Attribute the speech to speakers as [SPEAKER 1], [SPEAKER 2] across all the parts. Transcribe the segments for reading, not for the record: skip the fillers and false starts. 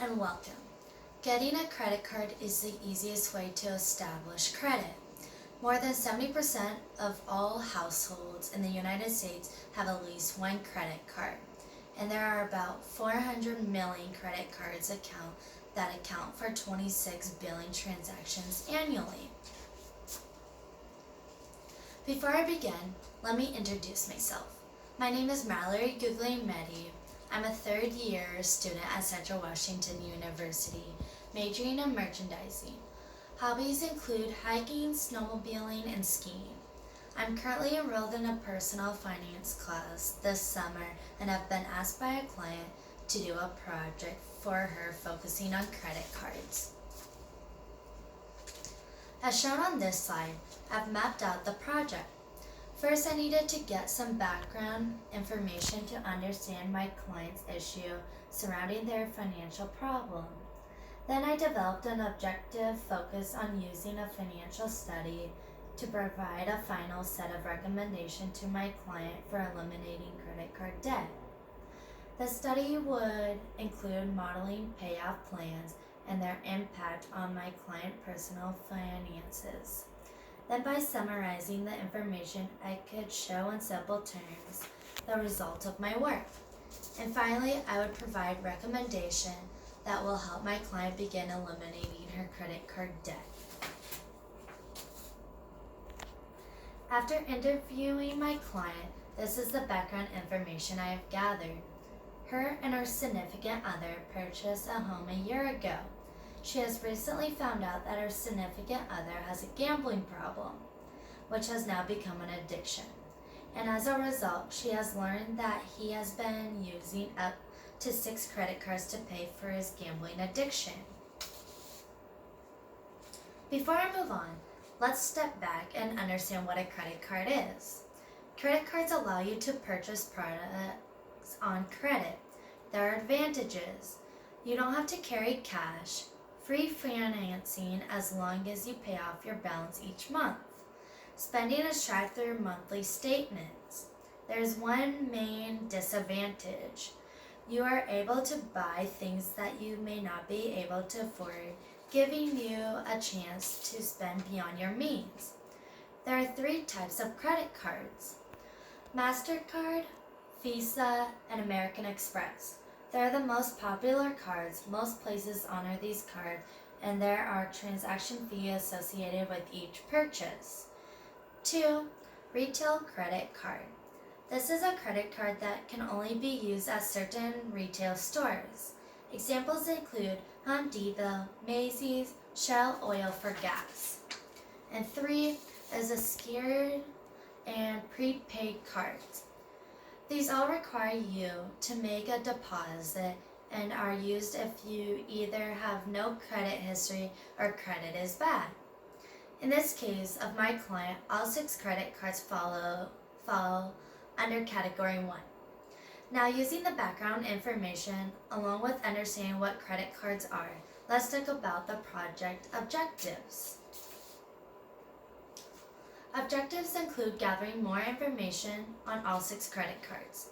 [SPEAKER 1] and welcome. Getting a credit card is the easiest way to establish credit. More than 70% of all households in the United States have at least one credit card, and there are about 400 million credit cards that account for 26 billion transactions annually. Before I begin, let me introduce myself. My name is Mallory Medi. I'm a third-year student at Central Washington University, majoring in merchandising. Hobbies include hiking, snowmobiling, and skiing. I'm currently enrolled in a personal finance class this summer and have been asked by a client to do a project for her focusing on credit cards. As shown on this slide, I've mapped out the project. First, I needed to get some background information to understand my client's issue surrounding their financial problem. Then I developed an objective focus on using a financial study to provide a final set of recommendations to my client for eliminating credit card debt. The study would include modeling payoff plans and their impact on my client's personal finances. Then by summarizing the information, I could show in simple terms the result of my work. And finally, I would provide recommendations that will help my client begin eliminating her credit card debt. After interviewing my client, this is the background information I have gathered. Her and her significant other purchased a home a year ago. She has recently found out that her significant other has a gambling problem, which has now become an addiction. And as a result, she has learned that he has been using up to 6 credit cards to pay for his gambling addiction. Before I move on, let's step back and understand what a credit card is. Credit cards allow you to purchase products on credit. There are advantages. You don't have to carry cash. Free financing as long as you pay off your balance each month. Spending is tracked through monthly statements. There's one main disadvantage. You are able to buy things that you may not be able to afford, giving you a chance to spend beyond your means. There are 3 types of credit cards: MasterCard, Visa, and American Express. They're the most popular cards. Most places honor these cards, and there are transaction fees associated with each purchase. 2. Retail credit card. This is a credit card that can only be used at certain retail stores. Examples include Home Depot, Macy's, Shell Oil for gas. And 3 is a secured and prepaid cards. These all require you to make a deposit and are used if you either have no credit history or credit is bad. In this case of my client, all 6 credit cards fall under Category 1. Now, using the background information along with understanding what credit cards are, let's talk about the project objectives. Objectives include gathering more information on all 6 credit cards.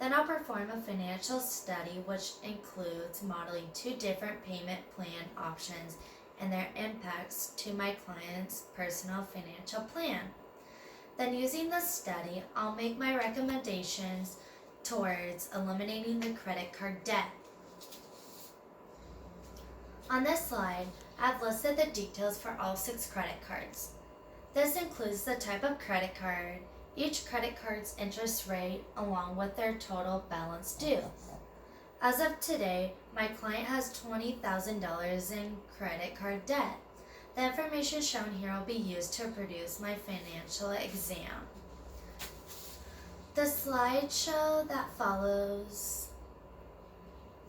[SPEAKER 1] Then I'll perform a financial study which includes modeling 2 different payment plan options and their impacts to my client's personal financial plan. Then using the study, I'll make my recommendations towards eliminating the credit card debt. On this slide, I've listed the details for all 6 credit cards. This includes the type of credit card, each credit card's interest rate, along with their total balance due. As of today, my client has $20,000 in credit card debt. The information shown here will be used to produce my financial exam. The slideshow that follows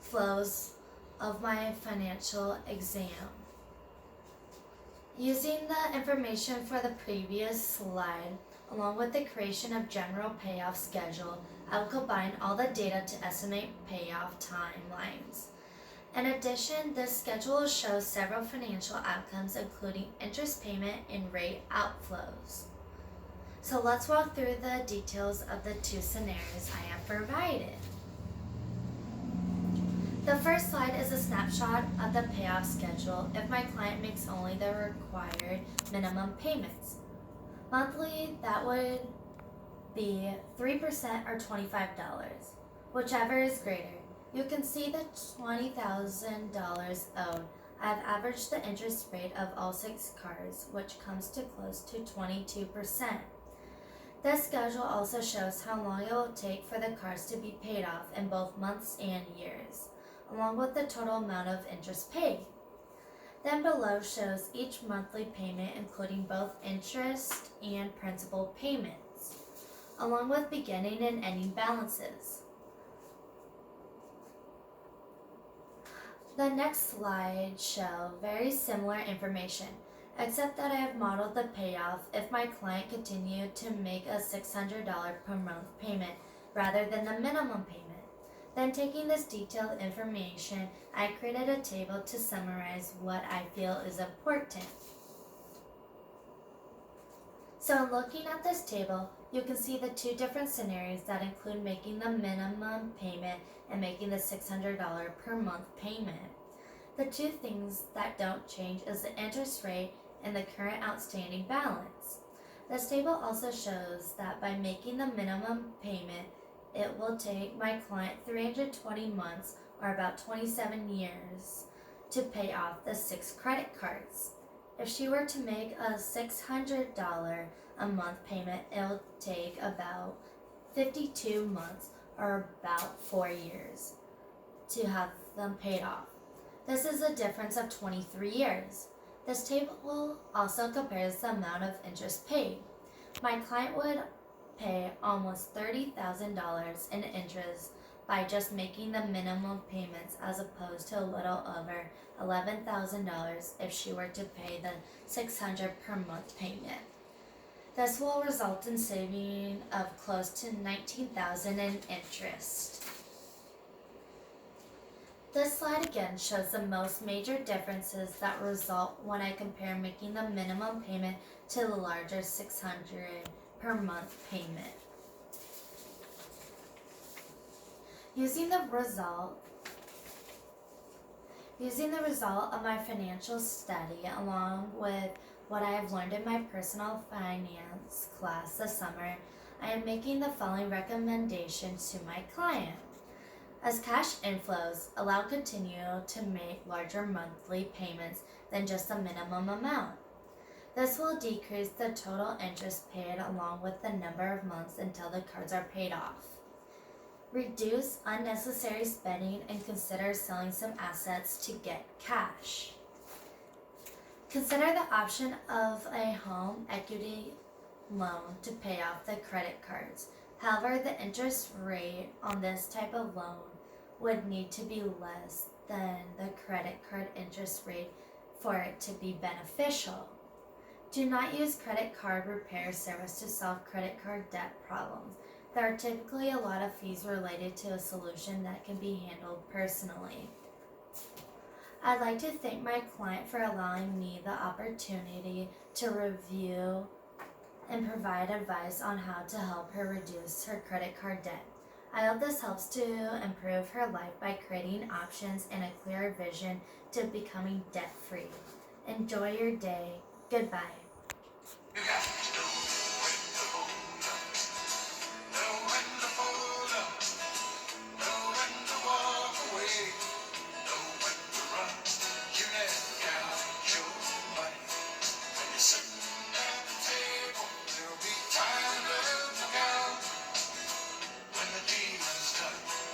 [SPEAKER 1] flows of my financial exam. Using the information for the previous slide, along with the creation of general payoff schedule, I will combine all the data to estimate payoff timelines. In addition, this schedule shows several financial outcomes, including interest payment and rate outflows. So let's walk through the details of the 2 scenarios I have provided. The first slide is a snapshot of the payoff schedule if my client makes only the required minimum payments. Monthly, that would be 3% or $25, whichever is greater. You can see the $20,000 owed. I've averaged the interest rate of all 6 cards, which comes to close to 22%. This schedule also shows how long it will take for the cards to be paid off in both months and years, along with the total amount of interest paid. Then below shows each monthly payment including both interest and principal payments, along with beginning and ending balances. The next slide show very similar information, except that I have modeled the payoff if my client continued to make a $600 per month payment rather than the minimum payment. Then taking this detailed information, I created a table to summarize what I feel is important. So in looking at this table, you can see the 2 different scenarios that include making the minimum payment and making the $600 per month payment. The 2 things that don't change is the interest rate and the current outstanding balance. This table also shows that by making the minimum payment, it will take my client 320 months, or about 27 years, to pay off the 6 credit cards. If she were to make a $600 a month payment, it will take about 52 months, or about 4 years, to have them paid off. This is a difference of 23 years. This table also compares the amount of interest paid. My client would pay almost $30,000 in interest by just making the minimum payments, as opposed to a little over $11,000 if she were to pay the $600 per month payment. This will result in saving of close to $19,000 in interest. This slide again shows the most major differences that result when I compare making the minimum payment to the larger $600 per month payment. Using the result of my financial study along with what I have learned in my personal finance class this summer, I am making the following recommendations to my client. As cash inflows allow continue to make larger monthly payments than just the minimum amount. This will decrease the total interest paid along with the number of months until the cards are paid off. Reduce unnecessary spending and consider selling some assets to get cash. Consider the option of a home equity loan to pay off the credit cards. However, the interest rate on this type of loan would need to be less than the credit card interest rate for it to be beneficial. Do not use credit card repair service to solve credit card debt problems. There are typically a lot of fees related to a solution that can be handled personally. I'd like to thank my client for allowing me the opportunity to review and provide advice on how to help her reduce her credit card debt. I hope this helps to improve her life by creating options and a clearer vision to becoming debt-free. Enjoy your day. Goodbye.